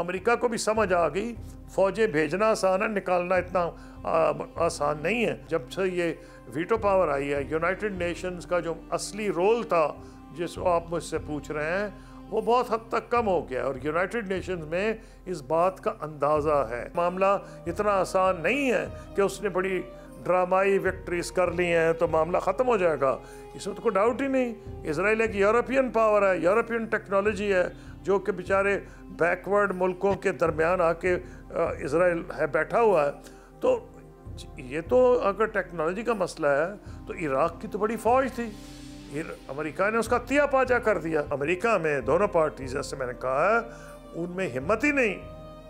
America को भी समझ आ गई फ़ौजें भेजना आसान है, निकालना इतना आसान नहीं है। जब से ये वीटो पावर आई है, यूनाइटेड नेशंस का जो असली रोल था जिसको आप मुझसे पूछ रहे हैं, वो बहुत हद तक कम हो गया। और यूनाइटेड नेशंस में इस बात का अंदाज़ा है। मामला इतना आसान नहीं है कि उसने बड़ी ड्रामाई विक्ट्रीज कर ली हैं तो मामला ख़त्म हो जाएगा, इसमें तो कोई डाउट ही नहीं। इजराइल एक यूरोपियन पावर है, यूरोपियन टेक्नोलॉजी है, जो कि बेचारे बैकवर्ड मुल्कों के दरमियान आके इजराइल है बैठा हुआ है। तो ये तो अगर टेक्नोलॉजी का मसला है तो इराक़ की तो बड़ी फ़ौज थी, अमेरिका ने उसका तिया पाजा कर दिया। अमेरिका में दोनों पार्टीज, जैसे मैंने कहा है, उनमें हिम्मत ही नहीं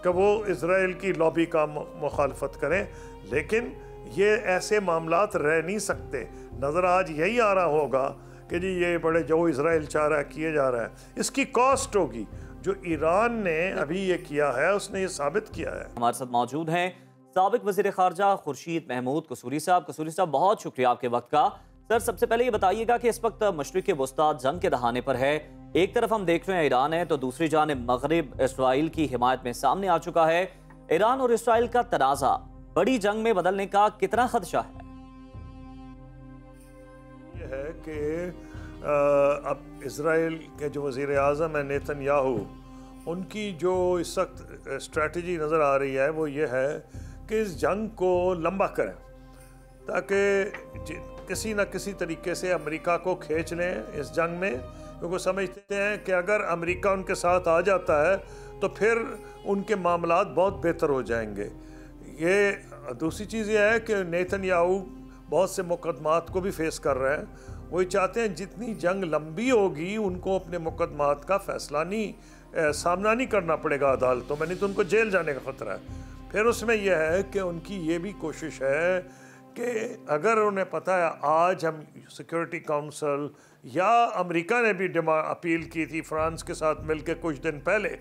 कि वो इजराइल की लॉबी का मुखालफत करें। लेकिन ये ऐसे मामलात रह नहीं सकते। नज़र आज यही आ रहा होगा कि जी ये बड़े जो इजराइल चाह रहा है किए जा रहा है, इसकी कॉस्ट होगी। जो ईरान ने अभी ये किया है उसने ये साबित किया है। हमारे साथ मौजूद हैं साबिक वज़ीर ख़ारजा खुर्शीद महमूद कसूरी साहब। कसूरी साहब, बहुत शुक्रिया आपके वक्त का। सर, सबसे पहले ये बताइएगा कि इस वक्त मशरिक़ वस्ता जंग के दहाने पर है। एक तरफ हम देख रहे हैं ईरान है, तो दूसरी जानिब मगरिब इसराइल की हिमायत में सामने आ चुका है। ईरान और इसराइल का तनाज़ा बड़ी जंग में बदलने का कितना खदशा है? ये है कि अब इसराइल के जो वज़ीर आज़म है नेतन्याहू, उनकी जो इस वक्त स्ट्रैटेजी नज़र आ रही है वो ये है कि इस जंग को लंबा करें ताकि किसी न किसी तरीके से अमेरिका को खींच लें इस जंग में, क्योंकि समझते हैं कि अगर अमेरिका उनके साथ आ जाता है तो फिर उनके मामलात बहुत बेहतर हो जाएंगे। ये दूसरी चीज़ ये है कि नेतन्याहू बहुत से मुकदमात को भी फेस कर रहे हैं। वही चाहते हैं जितनी जंग लंबी होगी उनको अपने मुकदमात का फैसला सामना नहीं करना पड़ेगा अदालतों में, नहीं तो उनको जेल जाने का ख़तरा है। फिर उसमें यह है कि उनकी ये भी कोशिश है कि अगर उन्हें पता है आज हम सिक्योरिटी काउंसिल या अमेरिका ने भी अपील की थी फ्रांस के साथ मिलकर कुछ दिन पहले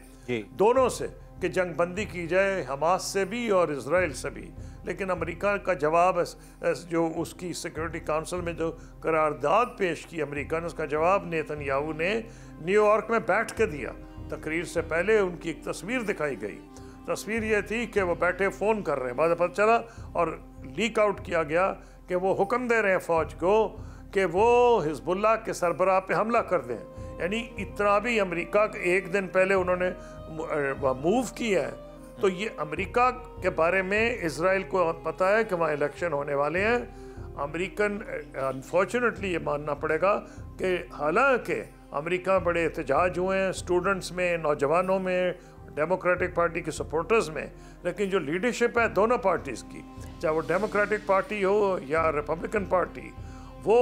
दोनों से कि जंग बंदी की जाए, हमास से भी और इजराइल से भी, लेकिन अमेरिका का जवाब जो उसकी सिक्योरिटी काउंसिल में जो करारदाद पेश की अमेरिका ने, उसका जवाब नेतन्याहू ने न्यूयॉर्क में बैठ के दिया। तकरीर से पहले उनकी एक तस्वीर दिखाई गई। तस्वीर ये थी कि वो बैठे फ़ोन कर रहे हैं, बाद पता चला और लीक आउट किया गया कि वो हुक्म दे रहे हैं फ़ौज को कि वो हिजबुल्लाह के सरबराह पे हमला कर दें। यानी इतना भी अमेरिका एक दिन पहले उन्होंने मूव किया है। तो ये अमेरिका के बारे में इजराइल को पता है कि वहाँ इलेक्शन होने वाले हैं। अमेरिकन अनफॉर्चुनेटली ये मानना पड़ेगा कि हालांकि अमेरिका में बड़े एहतजाज हुए हैं स्टूडेंट्स में, नौजवानों में, डेमोक्रेटिक पार्टी के सपोर्टर्स में, लेकिन जो लीडरशिप है दोनों पार्टीज़ की, चाहे वो डेमोक्रेटिक पार्टी हो या रिपब्लिकन पार्टी, वो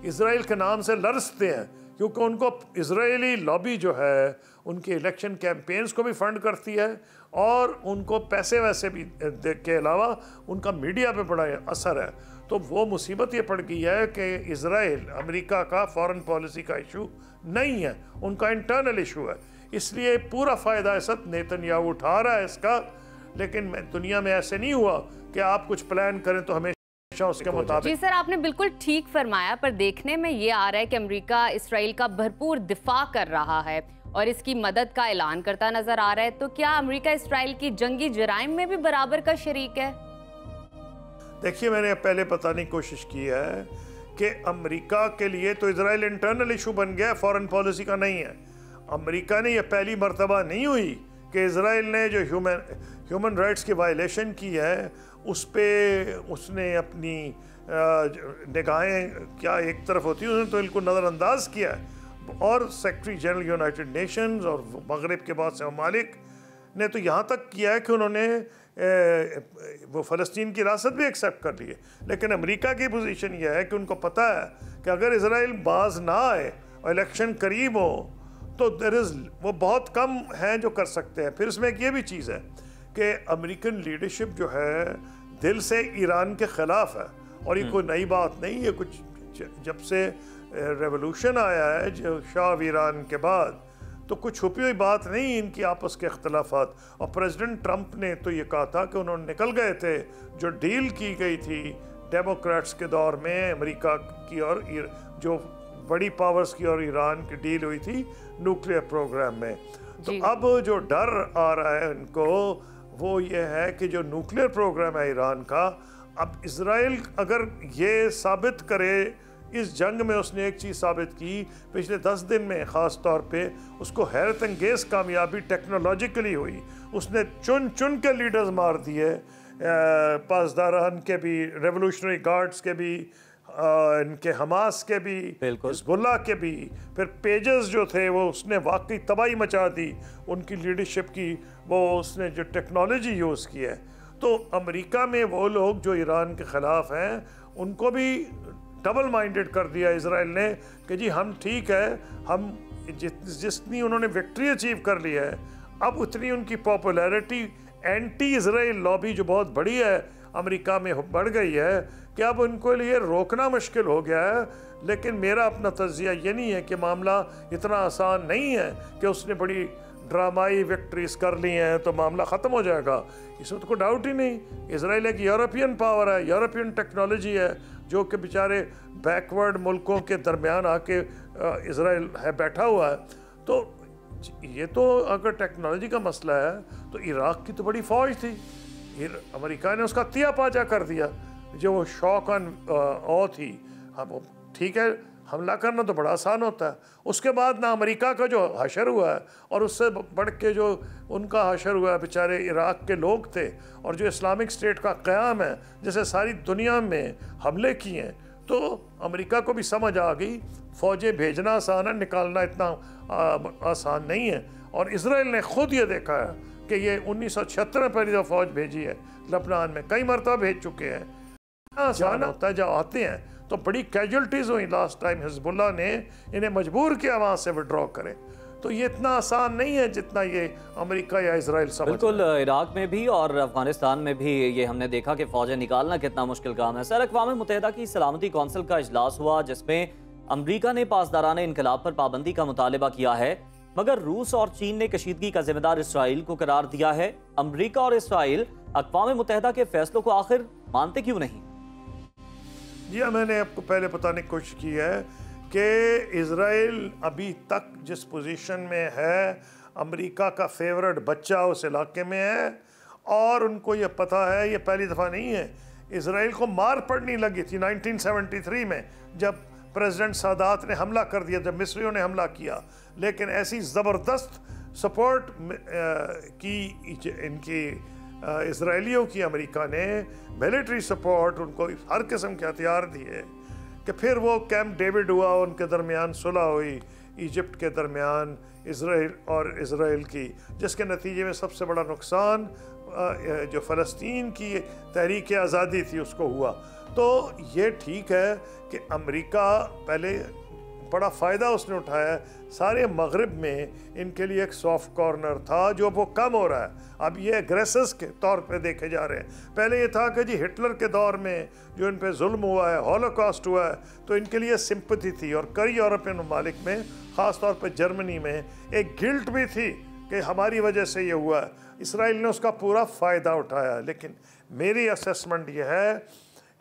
इजराइल के नाम से लरसते हैं, क्योंकि उनको इजरायली लॉबी जो है उनके इलेक्शन कैंपेन्स को भी फंड करती है और उनको पैसे वैसे भी के अलावा उनका मीडिया पे बड़ा असर है। तो वो मुसीबत ये पड़ गई है कि इजराइल अमेरिका का फॉरेन पॉलिसी का इशू नहीं है, उनका इंटरनल इशू है। इसलिए पूरा फ़ायदा इस वक्त नेतन्याहू उठा रहा है इसका। लेकिन दुनिया में ऐसे नहीं हुआ कि आप कुछ प्लान करें तो हमें उसके मुताबिक। जी सर, आपने बिल्कुल ठीक फरमाया, पर देखने में ये आ रहा है कि अमेरिका इसराइल का भरपूर दिफा कर रहा है और इसकी मदद का ऐलान करता नजर आ रहा है। तो क्या अमेरिका इसराइल की जंगी जराइम में भी बराबर का शरीक है? देखिए, मैंने पहले बताने की कोशिश की है कि अमेरिका के लिए तो इसराइल इंटरनल इशू बन गया, फॉरेन पॉलिसी का नहीं है। अमेरिका ने यह पहली मर्तबा नहीं हुई कि इसराइल ने जो ह्यूमन राइट्स की वायलेशन की है उस पर उसने अपनी निगाहें क्या एक तरफ होती हैं, उसने तो इनको नज़रअंदाज किया है। और सेक्रेटरी जनरल यूनाइटेड नेशंस और मगरिब के बहुत से ममालिक ने तो यहाँ तक किया है कि उन्होंने वो फ़लस्तीन की रियासत भी एक्सेप्ट कर ली है। लेकिन अमेरिका की पोजीशन यह है कि उनको पता है कि अगर इसराइल बाज ना आए और इलेक्शन करीब हो तो वो बहुत कम हैं जो कर सकते हैं। फिर इसमें एक ये भी चीज़ है कि अमेरिकन लीडरशिप जो है दिल से ईरान के ख़िलाफ़ है, और ये कोई नई बात नहीं है। कुछ जब से रेवोल्यूशन आया है जो शाह ईरान के बाद, तो कुछ छुपी हुई बात नहीं इनकी आपस के अख्तिलाफ़ात। और प्रेसिडेंट ट्रंप ने तो ये कहा था कि उन्होंने निकल गए थे, जो डील की गई थी डेमोक्रेट्स के दौर में अमेरिका की और जो बड़ी पावर्स की और ईरान की डील हुई थी न्यूक्लियर प्रोग्राम में। तो अब जो डर आ रहा है उनको वो ये है कि जो न्यूक्लियर प्रोग्राम है ईरान का, अब इजराइल अगर ये साबित करे, इस जंग में उसने एक चीज़ साबित की पिछले 10 दिन में, ख़ास तौर पे उसको हैरत अंगेज़ कामयाबी टेक्नोलॉजिकली हुई। उसने चुन चुन के लीडर्स मार दिए, पासदारान के भी, रेवोल्यूशनरी गार्ड्स के भी, इनके हमास के भी, हिज़्बुल्लाह के भी। फिर पेजेस जो थे वो उसने वाकई तबाही मचा दी उनकी लीडरशिप की, वो उसने जो टेक्नोलॉजी यूज़ की है। तो अमेरिका में वो लोग जो ईरान के ख़िलाफ़ हैं उनको भी डबल माइंडेड कर दिया इजराइल ने कि जी हम ठीक है, हम जितनी उन्होंने विक्ट्री अचीव कर ली है, अब उतनी उनकी पॉपुलैरिटी एंटी इजराइल लॉबी जो बहुत बड़ी है अमेरिका में बढ़ गई है कि अब उनको लिए रोकना मुश्किल हो गया है। लेकिन मेरा अपना तज्जिया ये नहीं है कि मामला इतना आसान नहीं है कि उसने बड़ी ड्रामाई विक्ट्रीज कर ली हैं तो मामला ख़त्म हो जाएगा, इसमें तो कोई डाउट ही नहीं। इजराइल एक यूरोपियन पावर है, यूरोपियन टेक्नोलॉजी है, जो कि बेचारे बैकवर्ड मुल्कों के दरमियान आके इजराइल है बैठा हुआ है। तो ये तो अगर टेक्नोलॉजी का मसला है तो इराक़ की तो बड़ी फ़ौज थी, अमेरिका ने उसका तिया पाजा कर दिया, जो वो शॉक ऑन ऑ थी। हम ठीक है, हमला करना तो बड़ा आसान होता है, उसके बाद ना अमेरिका का जो हशर हुआ है और उससे बढ़ के जो उनका हशर हुआ है बेचारे इराक़ के लोग थे, और जो इस्लामिक स्टेट का क़याम है जैसे सारी दुनिया में हमले किए हैं, तो अमेरिका को भी समझ आ गई फ़ौजें भेजना आसान है, निकालना इतना आसान नहीं है। और इजराइल ने ख़ुद ये देखा है कि ये 1976 में पहली दफ़ा फ़ौज भेजी है लबनान में, कई मरतबा भेज चुके हैं। आसान होता है जब आते हैं तो बड़ी कैजुअल्टीज़ हुई लास्ट टाइम, हिज़्बुल्लाह ने इन्हें मजबूर किया वहाँ से विड्रॉ करें। तो ये इतना आसान नहीं है जितना ये अमेरिका या इजराइल समझ। बिल्कुल, इराक़ में भी और अफगानिस्तान में भी ये हमने देखा कि फ़ौजें निकालना कितना मुश्किल काम है। सर, अक़वाम मुत्तहिदा की सलामती कौंसिल का इजलास हुआ जिसमें अमरीका ने पासदाराने इनकलाब पर पाबंदी का मुतालबा किया है, मगर रूस और चीन ने कशीदगी का जिम्मेदार इसराइल को करार दिया है। अमरीका और इसराइल अक़वाम मुत्तहिदा के फैसलों को आखिर मानते क्यों नहीं? जी हाँ, मैंने आपको पहले बताने की कोशिश की है कि इजराइल अभी तक जिस पोजीशन में है, अमेरिका का फेवरेट बच्चा उस इलाके में है, और उनको ये पता है, ये पहली दफ़ा नहीं है, इजराइल को मार पड़नी लगी थी 1973 में जब प्रेसिडेंट सादात ने हमला कर दिया, जब मिस्रियों ने हमला किया। लेकिन ऐसी ज़बरदस्त सपोर्ट की इनकी इजराइलियों की अमेरिका ने, मिलिट्री सपोर्ट, उनको हर किस्म के हथियार दिए कि फिर वो कैंप डेविड हुआ, उनके दरमियान सुलह हुई इजिप्ट के दरमियान इजराइल और इजराइल की, जिसके नतीजे में सबसे बड़ा नुकसान जो फ़लस्तीन की तहरीक आज़ादी थी उसको हुआ। तो ये ठीक है कि अमेरिका पहले बड़ा फ़ायदा उसने उठाया, सारे मगरिब में इनके लिए एक सॉफ्ट कॉर्नर था जो वो कम हो रहा है। अब ये एग्रेसर्स के तौर पे देखे जा रहे हैं। पहले ये था कि जी हिटलर के दौर में जो इन पे जुल्म हुआ है, हॉलोकॉस्ट हुआ है, तो इनके लिए सिंपैथी थी, और कई यूरोपियन ममालिक में, ख़ास तौर पे जर्मनी में, एक गिल्ट भी थी कि हमारी वजह से ये हुआ है। इसराइल ने उसका पूरा फ़ायदा उठाया। लेकिन मेरी असेसमेंट ये है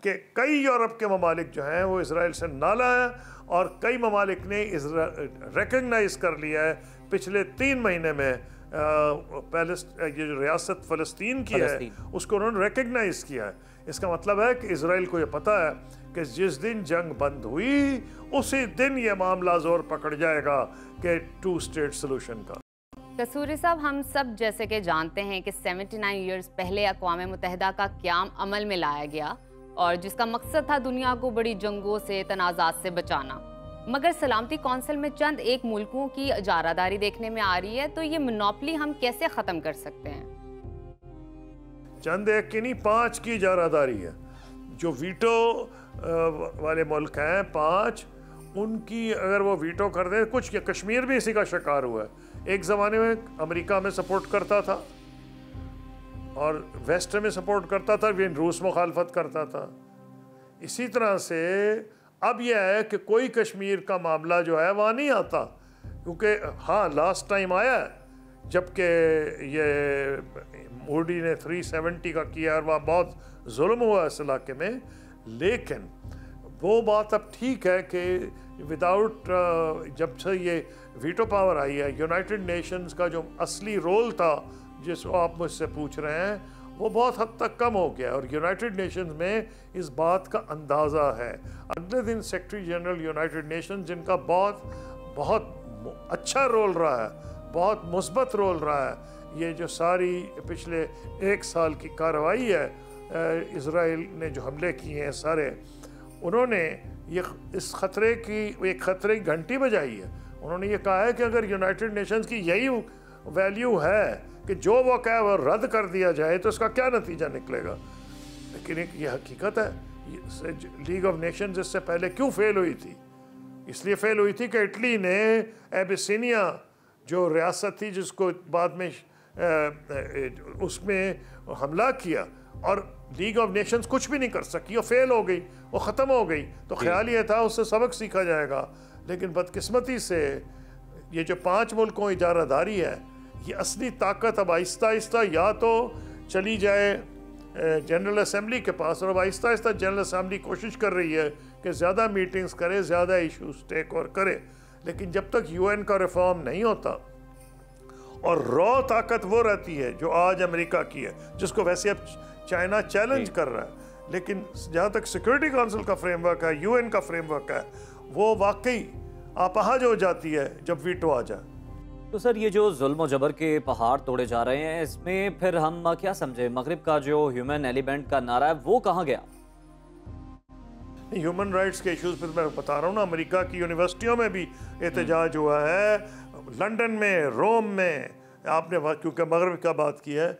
कि कई यूरोप के ममालिक जो हैं वो इसराइल से नाला है, और कई ममालिक ने रिकग्नाइज़ कर लिया है पिछले 3 महीने में ये जो रियासत फ़लस्तीन की है उसको उन्होंने रिकग्नाइज़ किया है। इसका मतलब है कि इसराइल को ये पता है कि जिस दिन जंग बंद हुई उसी दिन ये मामला जोर पकड़ जाएगा कि 2 स्टेट सोल्यूशन का। कसूरी साहब, हम सब जैसे कि जानते हैं कि 79 ईयर्स पहले अक़वाम मुत्तहिदा का क़याम अमल में लाया गया, और जिसका मकसद था दुनिया को बड़ी जंगों से, तनाज़ात से बचाना। मगर सलामती कौंसिल में चंद एक मुल्कों की इजारादारी देखने में आ रही है, तो ये मोनोपली हम कैसे ख़त्म कर सकते हैं? चंद एक की नहीं, 5 की इजारादारी है। जो वीटो वाले मुल्क हैं 5, उनकी अगर वो वीटो कर दे, कुछ कश्मीर भी इसी का शिकार हुआ है। एक ज़माने में अमेरिका में सपोर्ट करता था और वेस्ट में सपोर्ट करता था, फिर रूस मुखालफत करता था। इसी तरह से अब यह है कि कोई कश्मीर का मामला जो है वहाँ नहीं आता, क्योंकि हाँ लास्ट टाइम आया जबकि ये मोदी ने 370 का किया और वहाँ बहुत जुल्म हुआ इस इलाके में। लेकिन वो बात अब ठीक है कि विदाउट जब से ये वीटो पावर आई है, यूनाइटेड नेशंस का जो असली रोल था जिसको आप मुझसे पूछ रहे हैं, वो बहुत हद तक कम हो गया और यूनाइटेड नेशंस में इस बात का अंदाज़ा है। अगले दिन सेक्रेटरी जनरल यूनाइटेड नेशंस, जिनका बहुत अच्छा रोल रहा है, बहुत मुस्बत रोल रहा है, ये जो सारी पिछले 1 साल की कार्रवाई है, इज़राइल ने जो हमले किए हैं सारे, उन्होंने ये इस ख़तरे की एक ख़तरे की घंटी बजाई है। उन्होंने ये कहा है कि अगर यूनाइटेड नेशंस की यही वैल्यू है कि जो वो कहे वो रद्द कर दिया जाए तो इसका क्या नतीजा निकलेगा। लेकिन एक ये हकीकत है, लीग ऑफ नेशंस इससे पहले क्यों फेल हुई थी? इसलिए फेल हुई थी कि इटली ने एबिसिनिया जो रियासत थी जिसको बाद में उसमें हमला किया और लीग ऑफ नेशंस कुछ भी नहीं कर सकी और फेल हो गई, वो ख़त्म हो गई। तो ख्याल ये था उससे सबक सीखा जाएगा, लेकिन बदकिस्मती से ये जो 5 मुल्कों इजारादारी है, ये असली ताकत अब आहिस्ता आहिस्ता या तो चली जाए जनरल असम्बली के पास, और अब आहिस्ता आहिस्ता जनरल असम्बली कोशिश कर रही है कि ज़्यादा मीटिंग्स करे, ज़्यादा इशूज़ टेक ओवर करे। लेकिन जब तक UN का रिफॉर्म नहीं होता और रॉ ताकत वो रहती है जो आज अमेरिका की है, जिसको वैसे अब चाइना चैलेंज कर रहा है, लेकिन जहाँ तक सिक्योरिटी काउंसिल का फ्रेमवर्क है, UN का फ्रेमवर्क है, वो वाकई अपाहज हो जाती है जब वीटो आ जाए। तो सर, ये जो जुल्म और जबर के पहाड़ तोड़े जा रहे हैं, इसमें फिर हम क्या समझे? मगरिब का जो ह्यूमन एलिमेंट का नारा है वो कहाँ गया? ह्यूमन राइट्स के इश्यूज पर मैं बता रहा हूँ ना, अमेरिका की यूनिवर्सिटियों में भी एहतजाज हुआ है, लंदन में, रोम में। आपने क्योंकि मगरिब का बात की है,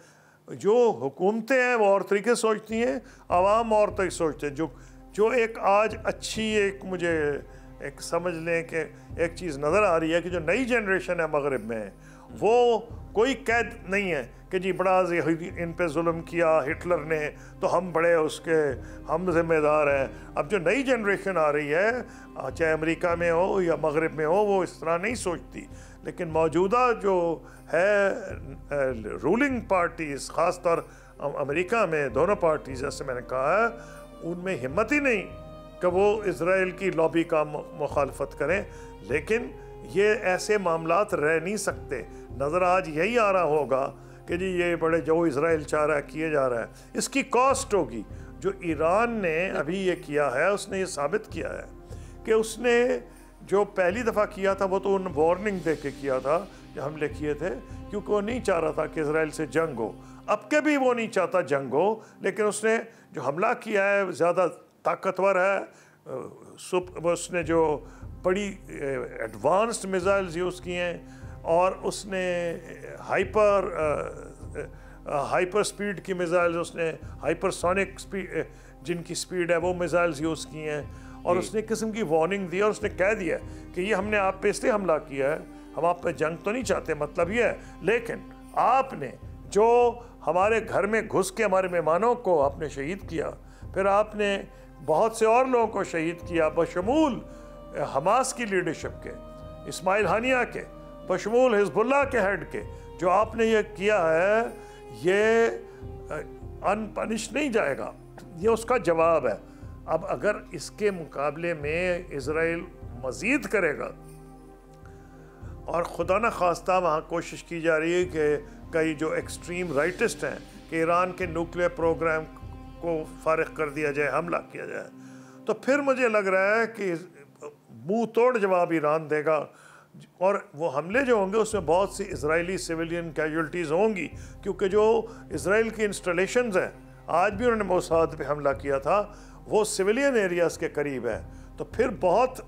जो हुकूमतें हैं वो और तरीके सोचती हैं, आवाम और तरीके सोचते हैं। जो एक आज अच्छी एक मुझे एक समझ लें कि एक चीज़ नज़र आ रही है कि जो नई जनरेशन है मगरिब में, वो कोई कैद नहीं है कि जी बड़ा इन पे जुल्म किया हिटलर ने तो हम बड़े उसके हम जिम्मेदार हैं। अब जो नई जनरेशन आ रही है, चाहे अमेरिका में हो या मगरिब में हो, वो इस तरह नहीं सोचती। लेकिन मौजूदा जो है रूलिंग पार्टीज़, ख़ास तौर अमेरिका में दोनों पार्टीज़, जैसे मैंने कहा है, उनमें हिम्मत ही नहीं कि वो इज़राइल की लॉबी का मुखालफत करें। लेकिन ये ऐसे मामलात रह नहीं सकते। नज़र आज यही आ रहा होगा कि जी ये बड़े जो इज़राइल चाह रहा है किए जा रहा है, इसकी कॉस्ट होगी। जो ईरान ने अभी ये किया है, उसने ये साबित किया है कि उसने जो पहली दफ़ा किया था वो तो उन वार्निंग दे के किया था जो हमले किए थे, क्योंकि वो नहीं चाह रहा था कि इज़राइल से जंग हो। अब के भी वो नहीं चाहता जंग हो, लेकिन उसने जो हमला किया है ज़्यादा ताकतवर है। उसने जो बड़ी एडवांस्ड मिसाइल्स यूज़ किए हैं और उसने हाइपर स्पीड की मिसाइल्स, उसने हाइपरसोनिक स्पीड जिनकी स्पीड है वो मिसाइल्स यूज़ किए हैं, और उसने किस्म की वार्निंग दी और उसने कह दिया कि ये हमने आप पे इसलिए हमला किया है, हम आप पे जंग तो नहीं चाहते, मतलब ये है, लेकिन आपने जो हमारे घर में घुस के हमारे मेहमानों को आपने शहीद किया, फिर आपने बहुत से और लोगों को शहीद किया, बशमूल हमास की लीडरशिप के, इस्माइल हानिया के, बशमूल हिजबुल्लाह के हेड के। जो आपने ये किया है ये अनपनिश नहीं जाएगा, ये उसका जवाब है। अब अगर इसके मुकाबले में इज़राइल मज़ीद करेगा, और खुदा न खास्ता वहाँ कोशिश की जा रही है कि कई जो एक्सट्रीम राइटिस्ट हैं कि ईरान के न्यूक्लियर प्रोग्राम को फारिग कर दिया जाए, हमला किया जाए, तो फिर मुझे लग रहा है कि मुंह तोड़ जवाब ईरान देगा। और वो हमले जो होंगे उसमें बहुत सी इजरायली सिविलियन कैजुअल्टीज़ होंगी, क्योंकि जो इजराइल की इंस्टॉलेशंस हैं, आज भी उन्होंने मोसाद पे हमला किया था, वो सिविलियन एरियाज़ के करीब है, तो फिर बहुत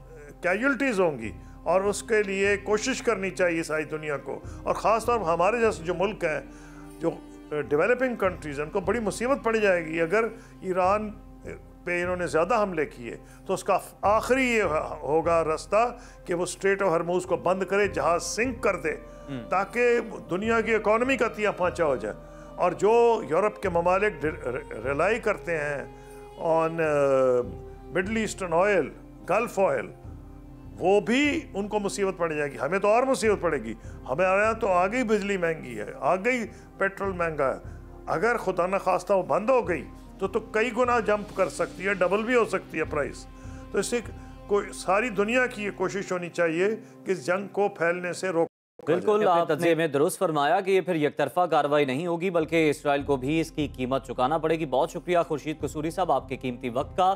कैजुअल्टीज़ होंगी। और उसके लिए कोशिश करनी चाहिए सारी दुनिया को, और ख़ास तौर पर हमारे जैसे जो मुल्क हैं, जो डेवलपिंग कंट्रीज़ हैं, उनको बड़ी मुसीबत पड़ जाएगी अगर ईरान पे इन्होंने ज़्यादा हमले किए। तो उसका आखिरी ये होगा रास्ता कि वो स्ट्रेट ऑफ हरमुज़ को बंद करे, जहाज़ सिंक कर दे, ताकि दुनिया की इकॉनमी का तिया पाँचा हो जाए। और जो यूरोप के ममालिक रिलाई करते हैं on middle eastern oil, gulf oil, वो भी उनको मुसीबत पड़ जाएगी। हमें तो और मुसीबत पड़ेगी, हमारे यहाँ तो आ गई बिजली महंगी है, आ गई पेट्रोल महंगा है। अगर खुदा न खास्ता वो बंद हो गई तो कई गुना जंप कर सकती है, डबल भी हो सकती है प्राइस। तो इससे सारी दुनिया की ये कोशिश होनी चाहिए कि इस जंग को फैलने से रोका जाए। बिल्कुल, आपने तज़किरे में दुरुस्त फरमाया कि ये फिर एकतरफा कार्रवाई नहीं होगी बल्कि इसराइल को भी इसकी कीमत चुकाना पड़ेगी। बहुत शुक्रिया खुर्शीद कसूरी साहब आपके कीमती वक्त का।